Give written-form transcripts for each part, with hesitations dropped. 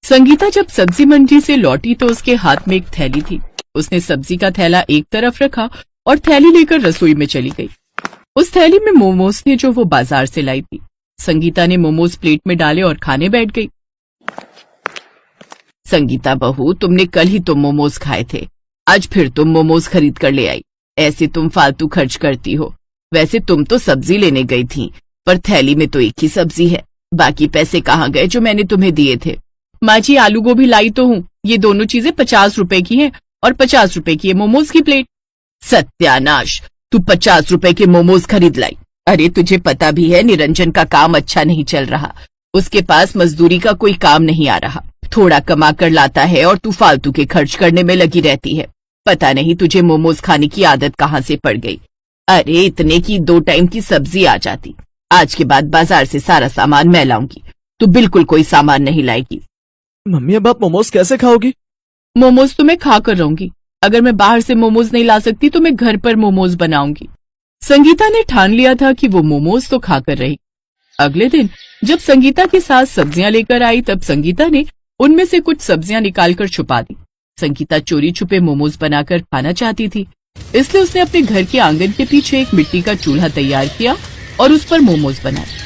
संगीता जब सब्जी मंडी से लौटी तो उसके हाथ में एक थैली थी। उसने सब्जी का थैला एक तरफ रखा और थैली लेकर रसोई में चली गई। उस थैली में मोमोज थे जो वो बाजार से लाई थी। संगीता ने मोमोज प्लेट में डाले और खाने बैठ गई। संगीता बहू, तुमने कल ही तो मोमोज खाए थे, आज फिर तुम मोमोज खरीद कर ले आई। ऐसे तुम फालतू खर्च करती हो। वैसे तुम तो सब्जी लेने गई थी, पर थैली में तो एक ही सब्जी है। बाकी पैसे कहाँ गए जो मैंने तुम्हें दिए थे? माँ जी, आलू गोभी लाई तो हूँ। ये दोनों चीजें 50 रुपए की हैं और 50 रुपए की है मोमोज की प्लेट। सत्यानाश, तू 50 रुपए के मोमोज खरीद लाई। अरे तुझे पता भी है निरंजन का काम अच्छा नहीं चल रहा। उसके पास मजदूरी का कोई काम नहीं आ रहा। थोड़ा कमा कर लाता है और तू फालतू के खर्च करने में लगी रहती है। पता नहीं तुझे मोमोज खाने की आदत कहाँ से पड़ गई। अरे इतने की 2 टाइम की सब्जी आ जाती। आज के बाद बाजार से सारा सामान मैं लाऊंगी। तू बिल्कुल कोई सामान नहीं लाएगी। मम्मी, अब आप मोमोज कैसे खाओगी? मोमोज तो मैं खा कर रहूंगी। अगर मैं बाहर से मोमोज नहीं ला सकती तो मैं घर पर मोमोज बनाऊंगी। संगीता ने ठान लिया था कि वो मोमोज तो खाकर रही। अगले दिन जब संगीता की सास सब्जियां लेकर आई तब संगीता ने उनमें से कुछ सब्जियां निकालकर छुपा दी। संगीता चोरी छुपे मोमोज बनाकर खाना चाहती थी, इसलिए उसने अपने घर के आंगन के पीछे एक मिट्टी का चूल्हा तैयार किया और उस पर मोमोज बनाए।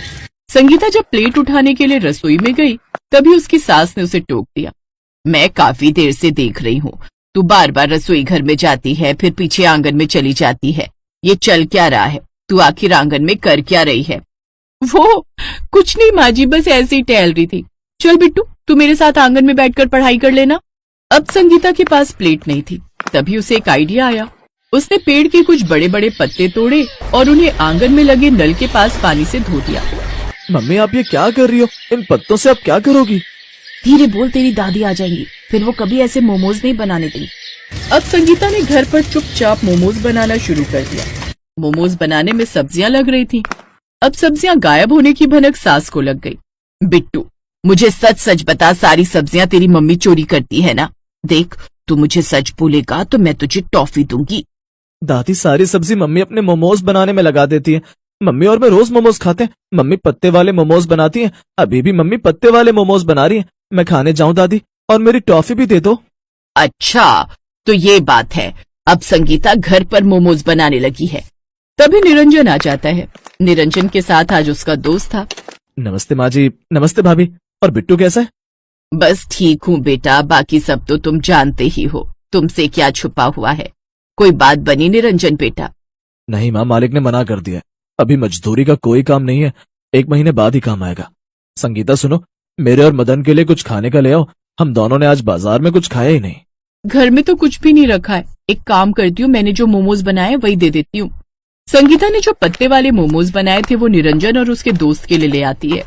संगीता जब प्लेट उठाने के लिए रसोई में गई तभी उसकी सास ने उसे टोक दिया। मैं काफी देर से देख रही हूँ, तू बार बार रसोई घर में जाती है फिर पीछे आंगन में चली जाती है। ये चल क्या रहा है? तू आखिर आंगन में कर क्या रही है? वो कुछ नहीं माँ जी, बस ऐसे ही टहल रही थी। चल बिट्टू, तू मेरे साथ आंगन में बैठकर पढ़ाई कर लेना। अब संगीता के पास प्लेट नहीं थी, तभी उसे एक आइडिया आया। उसने पेड़ के कुछ बड़े बड़े पत्ते तोड़े और उन्हें आंगन में लगे नल के पास पानी से धो दिया। मम्मी, आप ये क्या कर रही हो? इन पत्तों से आप क्या करोगी? धीरे बोल, तेरी दादी आ जाएंगी, फिर वो कभी ऐसे मोमोज नहीं बनाने देंगी। अब संगीता ने घर पर चुपचाप मोमोज बनाना शुरू कर दिया। मोमोज बनाने में सब्जियां लग रही थी। अब सब्जियां गायब होने की भनक सास को लग गई। बिट्टू, मुझे सच सच बता, सारी सब्जियां तेरी मम्मी चोरी करती है ना? देख, तू मुझे सच बोलेगा तो मैं तुझे टॉफी दूंगी। दादी, सारी सब्जी मम्मी अपने मोमोज बनाने में लगा देती है। मम्मी और मैं रोज मोमोज खाते हैं। मम्मी पत्ते वाले मोमोज बनाती हैं। अभी भी मम्मी पत्ते वाले मोमोज बना रही हैं। मैं खाने जाऊं दादी? और मेरी टॉफी भी दे दो। अच्छा, तो ये बात है। अब संगीता घर पर मोमोज बनाने लगी है। तभी निरंजन आ जाता है। निरंजन के साथ आज उसका दोस्त था। नमस्ते माँ जी। नमस्ते भाभी। और बिट्टू कैसा है? बस ठीक हूँ बेटा, बाकी सब तो तुम जानते ही हो। तुमसे क्या छुपा हुआ है? कोई बात बनी निरंजन बेटा? नहीं माँ, मालिक ने मना कर दिया। अभी मजदूरी का कोई काम नहीं है, 1 महीने बाद ही काम आएगा। संगीता सुनो, मेरे और मदन के लिए कुछ खाने का ले आओ। हम दोनों ने आज बाजार में कुछ खाया ही नहीं। घर में तो कुछ भी नहीं रखा है। एक काम करती हूँ, मैंने जो मोमोज बनाए वही दे देती हूँ। संगीता ने जो पत्ते वाले मोमोज बनाए थे वो निरंजन और उसके दोस्त के लिए ले आती है।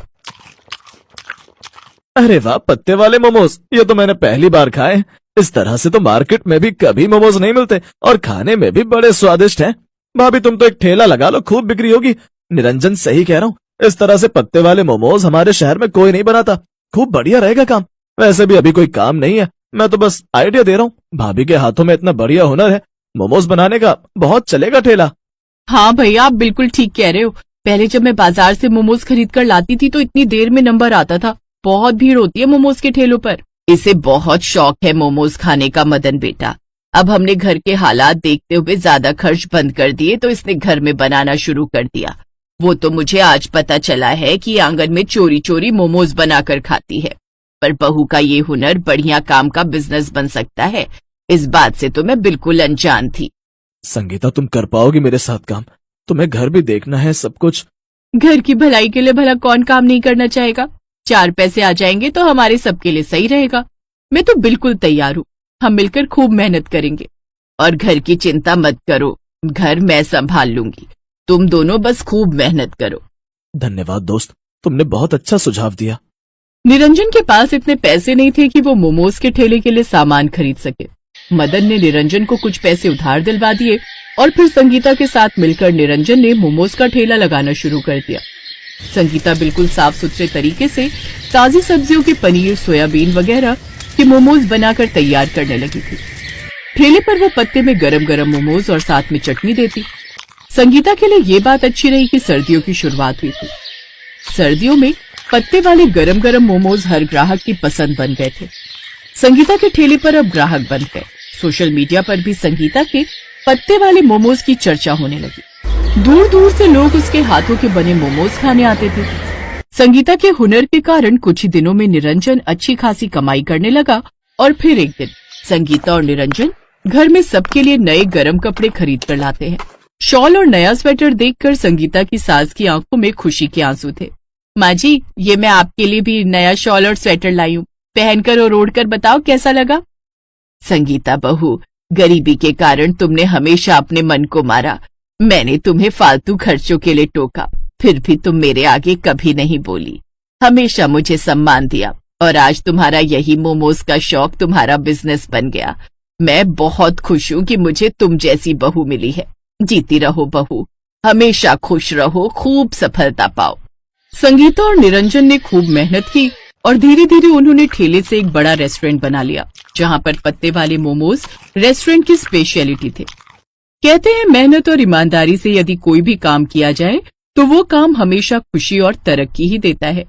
अरे वाह, पत्ते वाले मोमोज, ये तो मैंने पहली बार खाए। इस तरह से तो मार्केट में भी कभी मोमोज नहीं मिलते और खाने में भी बड़े स्वादिष्ट हैं। भाभी, तुम तो एक ठेला लगा लो, खूब बिक्री होगी। निरंजन सही कह रहा हूँ, इस तरह से पत्ते वाले मोमोज हमारे शहर में कोई नहीं बनाता। खूब बढ़िया रहेगा काम। वैसे भी अभी कोई काम नहीं है, मैं तो बस आइडिया दे रहा हूँ। भाभी के हाथों में इतना बढ़िया हुनर है, मोमोज बनाने का बहुत चलेगा ठेला। हाँ भैया, आप बिल्कुल ठीक कह रहे हो। पहले जब मैं बाजार से मोमोज खरीद कर लाती थी तो इतनी देर में नंबर आता था। बहुत भीड़ होती है मोमोज के ठेलों पर। इसे बहुत शौक है मोमोज खाने का मदन बेटा। अब हमने घर के हालात देखते हुए ज्यादा खर्च बंद कर दिए तो इसने घर में बनाना शुरू कर दिया। वो तो मुझे आज पता चला है कि आंगन में चोरी चोरी मोमोज बनाकर खाती है। पर बहू का ये हुनर बढ़िया काम का बिजनेस बन सकता है, इस बात से तो मैं बिल्कुल अनजान थी। संगीता, तुम कर पाओगी मेरे साथ काम? तुम्हें घर भी देखना है, सब कुछ। घर की भलाई के लिए भला कौन काम नहीं करना चाहेगा? 4 पैसे आ जाएंगे तो हमारे सबके लिए सही रहेगा। मैं तो बिल्कुल तैयार हूँ। हम मिलकर खूब मेहनत करेंगे और घर की चिंता मत करो, घर मैं संभाल लूंगी। तुम दोनों बस खूब मेहनत करो। धन्यवाद दोस्त, तुमने बहुत अच्छा सुझाव दिया। निरंजन के पास इतने पैसे नहीं थे कि वो मोमोज के ठेले के लिए सामान खरीद सके। मदन ने निरंजन को कुछ पैसे उधार दिलवा दिए और फिर संगीता के साथ मिलकर निरंजन ने मोमोज का ठेला लगाना शुरू कर दिया। संगीता बिल्कुल साफ सुथरे तरीके से ताजी सब्जियों के पनीर, सोयाबीन वगैरह के मोमोज बनाकर तैयार करने लगी थी। ठेले पर वो पत्ते में गरम गरम मोमोज और साथ में चटनी देती। संगीता के लिए ये बात अच्छी रही कि सर्दियों की शुरुआत हुई थी। सर्दियों में पत्ते वाले गरम गरम मोमोज हर ग्राहक की पसंद बन गए थे। संगीता के ठेले पर अब ग्राहक बन गए। सोशल मीडिया पर भी संगीता के पत्ते वाले मोमोज की चर्चा होने लगी। दूर दूर से लोग उसके हाथों के बने मोमोज खाने आते थे। संगीता के हुनर के कारण कुछ ही दिनों में निरंजन अच्छी खासी कमाई करने लगा और फिर एक दिन संगीता और निरंजन घर में सबके लिए नए गरम कपड़े खरीद कर लाते हैं। शॉल और नया स्वेटर देखकर संगीता की सास की आंखों में खुशी के आंसू थे। माँ जी, ये मैं आपके लिए भी नया शॉल और स्वेटर लाई हूँ, पहनकर और ओढ़कर बताओ कैसा लगा। संगीता बहू, गरीबी के कारण तुमने हमेशा अपने मन को मारा। मैंने तुम्हें फालतू खर्चों के लिए टोका, फिर भी तुम मेरे आगे कभी नहीं बोली, हमेशा मुझे सम्मान दिया और आज तुम्हारा यही मोमोज का शौक तुम्हारा बिजनेस बन गया। मैं बहुत खुश हूँ कि मुझे तुम जैसी बहू मिली है। जीती रहो बहू, हमेशा खुश रहो, खूब सफलता पाओ। संगीता और निरंजन ने खूब मेहनत की और धीरे धीरे उन्होंने ठेले से एक बड़ा रेस्टोरेंट बना लिया, जहाँ पर पत्ते वाले मोमोज रेस्टोरेंट की स्पेशलिटी थे। कहते हैं मेहनत और ईमानदारी से यदि कोई भी काम किया जाए तो वो काम हमेशा खुशी और तरक्की ही देता है।